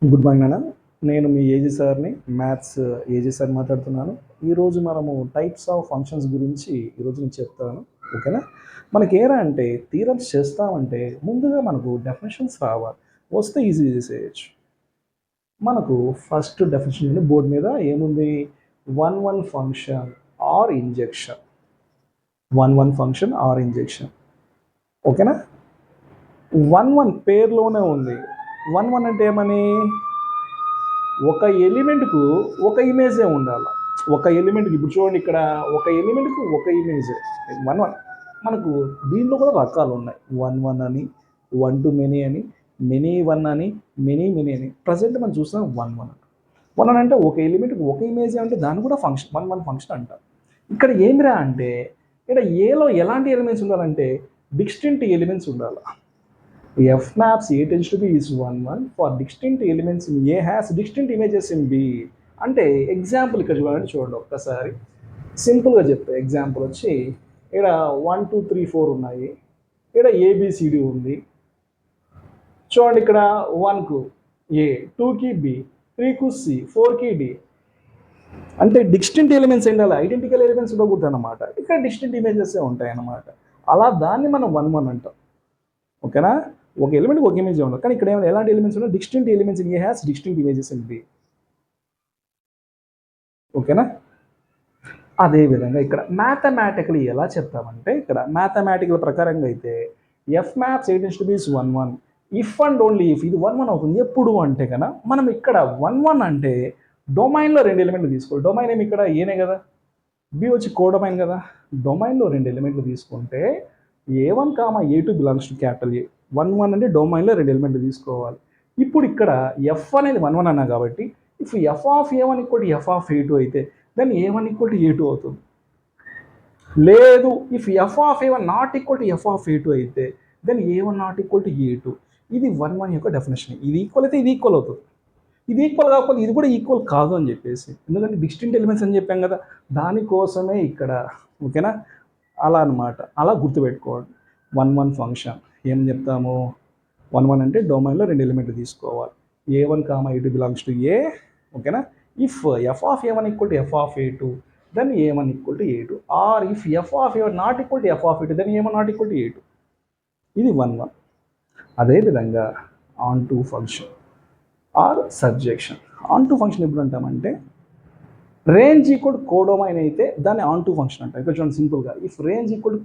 Good morning అన్న. నేను మీ AG సార్ని, మ్యాథ్స్ ఏజీ సార్ మాట్లాడుతున్నాను. ఈరోజు మనము టైప్స్ ఆఫ్ ఫంక్షన్స్ గురించి ఈరోజు నేను చెప్తాను. ఓకేనా? మనకి ఏరా అంటే థీరమ్స్ చేస్తామంటే ముందుగా మనకు డెఫినేషన్స్ రావాలి. వస్తే ఈజీ చేసేయచ్చు. మనకు ఫస్ట్ డెఫినేషన్ బోర్డు మీద ఏముంది? One function are injection. One function are injection. ఓకేనా? వన్ పేర్లోనే ఉంది. వన్ అంటే ఏమని? ఒక ఎలిమెంట్కు ఒక ఇమేజే ఉండాలి. ఒక ఎలిమెంట్కి ఇప్పుడు చూడండి, ఇక్కడ ఒక ఎలిమెంట్కు ఒక ఇమేజే వన్ మనకు దీంట్లో కూడా రకాలు ఉన్నాయి. వన్ అని, వన్ టు మెనీ అని, మెనీ వన్ అని, మెనీ అని. ప్రజెంట్ మనం చూస్తున్నాం వన్ అంటే ఒక ఎలిమెంట్కి ఒక ఇమేజే అంటే దాన్ని కూడా ఫంక్షన్ వన్ ఫంక్షన్ అంటాం. ఇక్కడ ఏమిరా అంటే ఇక్కడ ఏలో ఎలాంటి ఎలిమెంట్స్ ఉండాలంటే డిస్టింక్ట్ ఎలిమెంట్స్ ఉండాలి. F maps A tends to B is 1 for distinct elements in A has distinct images in B. అంటే ఎగ్జాంపుల్ ఇక్కడ చూడండి ఒక్కసారి సింపుల్గా చెప్తా. ఎగ్జాంపుల్ వచ్చి ఇక్కడ 1 2 3 4 ఉన్నాయి. ఇక్కడ ABCD ఉంది. చూడండి, ఇక్కడ 1కు A, 2కి B, 3కు C, 4కి D. అంటే డిస్టింక్ట్ ఎలిమెంట్స్ ఉండాలి, ఐడెంటికల్ ఎలిమెంట్స్ ఉండకూడదు అనమాట. ఇక్కడ డిస్టింక్ట్ ఇమేజెస్ ఉంటాయి అన్నమాట. అలా దాన్ని మనం వన్ అంటాం. ఓకేనా? ఒక ఎలిమెంట్ ఒక ఇమేజ్ ఉండదు, కానీ ఇక్కడ ఎలాంటి ఎలిమెంట్స్ ఉన్నాయి? Distinct elements in A has distinct images in B. ఓకేనా? అదేవిధంగా ఇక్కడ మ్యాథమెటికల్ ఎలా చెప్తామంటే, ఇక్కడ మ్యాథమెటికల్ ప్రకారంగా అయితే F maps A tends to B is 1 if and only if ఇది 1 అవుతుంది. ఎప్పుడు అంటే కన్నా మనం ఇక్కడ 1 అంటే డొమైన్లో 2 ఎలిమెంట్లు తీసుకోవాలి. డొమైన్ ఏమి ఇక్కడ ఏనే కదా, బి వచ్చి కోడొమైన్ కదా. డొమైన్లో 2 ఎలిమెంట్లు తీసుకుంటే A1, A2 belongs to capital ఏ. 1 అంటే డొమైన్లో 2 ఎలిమెంట్లు తీసుకోవాలి. ఇప్పుడు ఇక్కడ ఎఫ్ అనేది 1 అన్నా కాబట్టి if F of A1 equal to F of A2 అయితే then A1 equal to A2 అవుతుంది. లేదు, if F of A1 not equal to F of A2 అయితే then A1 not equal to A2. ఇది 1 యొక్క definition. ఇది equal అయితే ఇది equal అవుతుంది. ఇది ఈక్వల్ కాకపోతే ఇది కూడా ఈక్వల్ కాదు అని చెప్పేసి, ఎందుకంటే డిస్టింక్ట్ ఎలిమెంట్స్ అని చెప్పాం కదా, దానికోసమే ఇక్కడ. ఓకేనా? అలా అనమాట. అలా గుర్తుపెట్టుకోండి. వన్ ఫంక్షన్ ఏం చెప్తాము? 1 అంటే డొమైన్లో 2 ఎలిమెంట్లు తీసుకోవాలి. A1, A2 belongs to A. ఓకేనా? If F of A1 equal to F of A2 then A1 equal to A2. Or if F of A1 not equal to F of A2 then A1 not equal to A2. ఇది 1. అదేవిధంగా onto function or surjection. Onto function ఎప్పుడు అంటామంటే range equal codomain అయితే దాన్ని on to function అంటాం. ఇక్కడ చూడండి సింపుల్గా, if range equal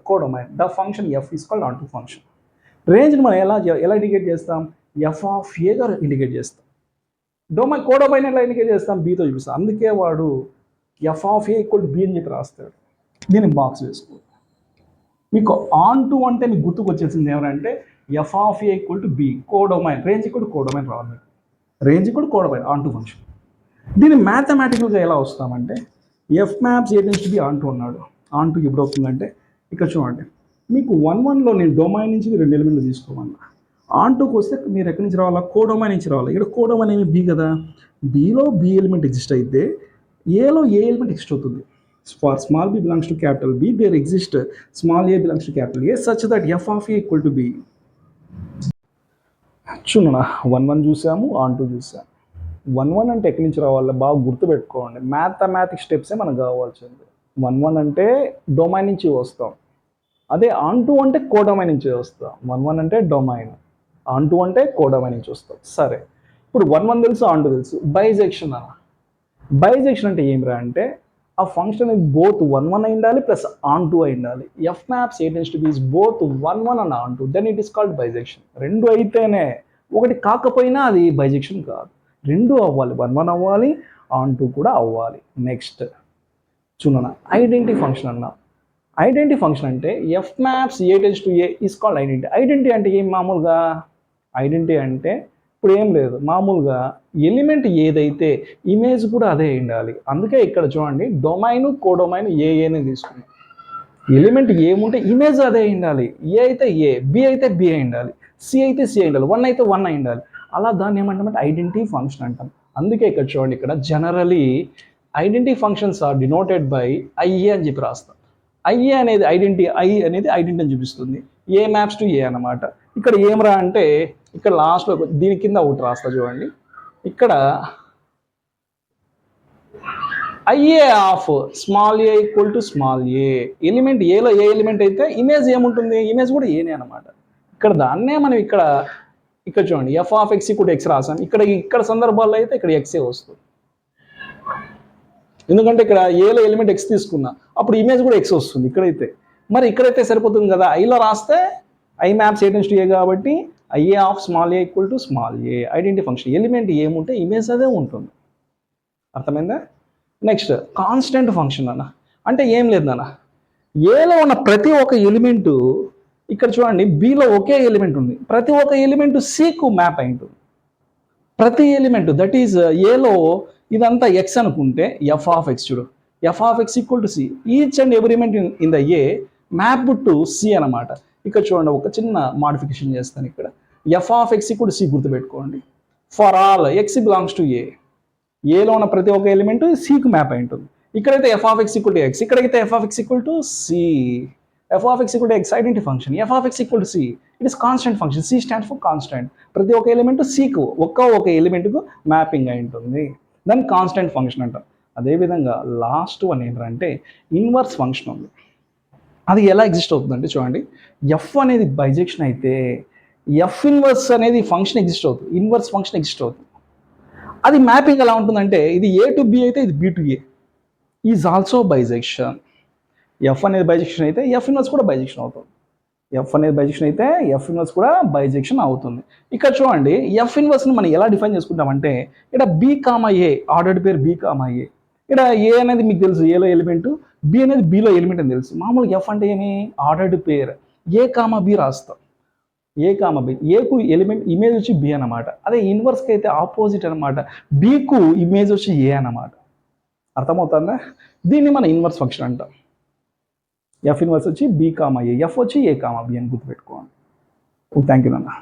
codomain the function F is called onto function. రేంజ్ని మనం ఎలా ఇండికేట్ చేస్తాం? ఎఫ్ ఆఫ్ ఏగా ఇండికేట్ చేస్తాం. కోడొమైన్ ఎలా ఇండికేట్ చేస్తాం? బీతో చూపిస్తాం. అందుకే వాడు F of A equal to B అని చెప్పి రాస్తాడు. దీన్ని బాక్స్ వేసుకో. మీకు ఆన్ టు అంటే మీకు గుర్తుకు వచ్చేసింది ఏమంటే F of A equal to B, codomain. Range equal to codomain రావాలి. Range equal to codomain onto function. దీన్ని మ్యాథమెటికల్గా ఎలా వస్తామంటే F maps A tends to B onto అన్నాడు. ఆన్ టు ఎప్పుడు అవుతుందంటే ఇక్కడ చూడండి, మీకు 1లో నేను డొమైన్ నుంచి 2 ఎలిమెంట్లు తీసుకోమన్నా. ఆన్ టూకి వస్తే మీరు ఎక్కడి నుంచి రావాలా? కోడొమైన్ నుంచి రావాలి. ఇక్కడ కోడొమైన్ ఏమి బి కదా, బిలో బి ఎలిమెంట్ ఎగ్జిస్ట్ అయితే ఏలో ఏ ఎలిమెంట్ ఎగ్జిస్ట్ అవుతుంది. For small B belongs to capital B there exist small A belongs to capital A such that F of A equal to B. చూడనా, 1 చూసాము, on two చూసాము. 1 అంటే ఎక్కడి నుంచి రావాలి? బాగా గుర్తుపెట్టుకోండి. మ్యాథమెటిక్ స్టెప్సే మనకు కావాల్సింది. 1 అంటే డొమైన్ నుంచి వస్తాం. అదే ఆన్ టూ అంటే కోడొమైన్ నుంచి వస్తాం. 1 అంటే డొమైన్, ఆన్ టూ అంటే కోడొమైన్ నుంచి వస్తాం. సరే, ఇప్పుడు 1 తెలుసు, ఆన్ టూ తెలుసు. బైజెక్షన్ అన్న. బైజెక్షన్ అంటే ఏమిరా అంటే ఆ ఫంక్షన్ బోత్ 1 అయి ఉండాలి ప్లస్ ఆన్ టూ అయి ఉండాలి. F maps A tends to B both 1 and onto, then it is called bijection. 2 అయితేనే, ఒకటి కాకపోయినా అది బైజెక్షన్ కాదు. 2 అవ్వాలి, 1 అవ్వాలి, ఆన్ టూ కూడా అవ్వాలి. నెక్స్ట్ చూడనా, ఐడెంటిటీ ఫంక్షన్ అన్నా. ఐడెంటిటీ ఫంక్షన్ అంటే F maps A tends to A is called identity. Identity అంటే ఏం? మామూలుగా ఐడెంటిటీ అంటే ఇప్పుడు ఏం లేదు, మామూలుగా ఎలిమెంట్ ఏదైతే ఇమేజ్ కూడా అదే ఉండాలి. అందుకే ఇక్కడ చూడండి, డొమైన్ కోడొమైన్ ఏని తీసుకున్నాం. ఎలిమెంట్ ఏముంటే ఇమేజ్ అదే ఉండాలి. ఏ అయితే ఏ, బి అయితే బి అయి ఉండాలి, సి అయితే సి అయి ఉండాలి, 1 అయితే 1 అయి ఉండాలి. అలా దాన్ని ఏమంటామంటే ఐడెంటిటీ ఫంక్షన్ అంటాం. అందుకే ఇక్కడ చూడండి, ఇక్కడ generally identity functions are denoted by IA అని చెప్పి రాస్తాం. ఐఏ అనేది ఐడెంటిటీ, ఐ అనేది ఐడెంటిటీ అని చూపిస్తుంది. ఏ మ్యాప్స్ టు ఏ అన్నమాట. ఇక్కడ ఏమరా అంటే ఇక్కడ లాస్ట్లో దీని కింద ఒకటి రాస్తా చూడండి. ఇక్కడ IA of small A equal to small A, element ఏలో ఏ ఎలిమెంట్ అయితే ఇమేజ్ ఏముంటుంది, ఇమేజ్ కూడా ఏనే అనమాట. ఇక్కడ దాన్నే మనం ఇక్కడ చూడండి F of X equal to X రాసాం. ఇక్కడ సందర్భాల్లో అయితే ఇక్కడ ఎక్సే వస్తుంది, ఎందుకంటే ఇక్కడ ఏలో ఎలిమెంట్ ఎక్స్ తీసుకున్నా అప్పుడు ఇమేజ్ కూడా ఎక్స్ వస్తుంది ఇక్కడైతే. మరి ఇక్కడైతే సరిపోతుంది కదా, ఐలో రాస్తే I maps A tends to A కాబట్టి I A of small A equal to small A, identity function element ఏముంటే ఇమేజ్ అదే ఉంటుంది. అర్థమైందా? నెక్స్ట్ కాన్స్టెంట్ ఫంక్షన్ అన్న అంటే ఏం లేదన్న, ఏలో ఉన్న ప్రతి ఒక్క ఎలిమెంటు ఇక్కడ చూడండి బీలో ఒకే ఎలిమెంట్ ఉంది, ప్రతి ఒక్క ఎలిమెంట్ సికు మ్యాప్ అయి ఉంటుంది. ప్రతి ఎలిమెంట్ దట్ ఈజ్ ఏలో ఇదంతా ఎక్స్ అనుకుంటే ఎఫ్ ఆఫ్ ఎక్స్ చూడు, F of X equal to C, each and every element in the A map to C అనమాట. ఇక్కడ చూడండి ఒక చిన్న మాడిఫికేషన్ చేస్తాను, ఇక్కడ F of X equal to C గుర్తుపెట్టుకోండి. For all X belongs to A, ఏలో ఉన్న ప్రతి ఒక్క ఎలిమెంట్ సికు మ్యాప్ అయి ఉంటుంది. ఇక్కడైతే F of X equal to X, ఇక్కడైతే F of X equal to C, F of X equal to X identity function, F of X equal to C it is constant function, C stand for constant. ప్రతి ఒక్క element సికు ఒక ఎలిమెంట్కు mapping అయి ఉంటుంది, దాన్ని constant function అంటారు. అదేవిధంగా last one ఏంటంటే inverse function ఉంది. అది ఎలా ఎగ్జిస్ట్ అవుతుందంటే చూడండి, ఎఫ్ అనేది బైజెక్షన్ అయితే ఎఫ్ ఇన్వర్స్ అనేది ఫంక్షన్ ఎగ్జిస్ట్ అవుతుంది, ఇన్వర్స్ ఫంక్షన్ ఎగ్జిస్ట్ అవుతుంది. అది మ్యాపింగ్ ఎలా ఉంటుందంటే ఇది ఏ టు బి అయితే ఇది B to A is also bijection. F అనేది బైజెక్షన్ అయితే ఎఫ్ ఇన్వర్స్ కూడా బైజెక్షన్ అవుతుంది, ఎఫ్ అనేది బైజెక్షన్ అయితే ఎఫ్ ఇన్వర్స్ కూడా బైజెక్షన్ అవుతుంది. ఇక్కడ చూడండి ఎఫ్ ఇన్వర్స్ని మనం ఎలా డిఫైన్ చేసుకుంటామంటే ఇక్కడ బి కామా ఏ, ఆర్డర్డ్ పేరు బి కామా ఏ. ఇక్కడ ఏ అనేది మీకు తెలుసు ఏలో ఎలిమెంట్, బి అనేది బిలో ఎలిమెంట్ అని తెలుసు. మామూలుగా ఎఫ్ అంటే ఏమి, ఆర్డర్డ్ పేర్, ఏ కామా బి రాస్తాం, ఏ కామా బి, ఏకు ఎలిమెంట్ ఇమేజ్ వచ్చి బి అనమాట. అదే ఇన్వర్స్కి అయితే ఆపోజిట్ అనమాట, బికు ఇమేజ్ వచ్చి ఏ అనమాట. అర్థమవుతుందా? దీన్ని మన ఇన్వర్స్ ఫంక్షన్ అంటాం. ఎఫ్ ఇన్వర్స్ వచ్చి బి కామా ఏ, ఎఫ్ వచ్చి ఏ కామా బి అని గుర్తుపెట్టుకోండి. థ్యాంక్ యూ నాన్న.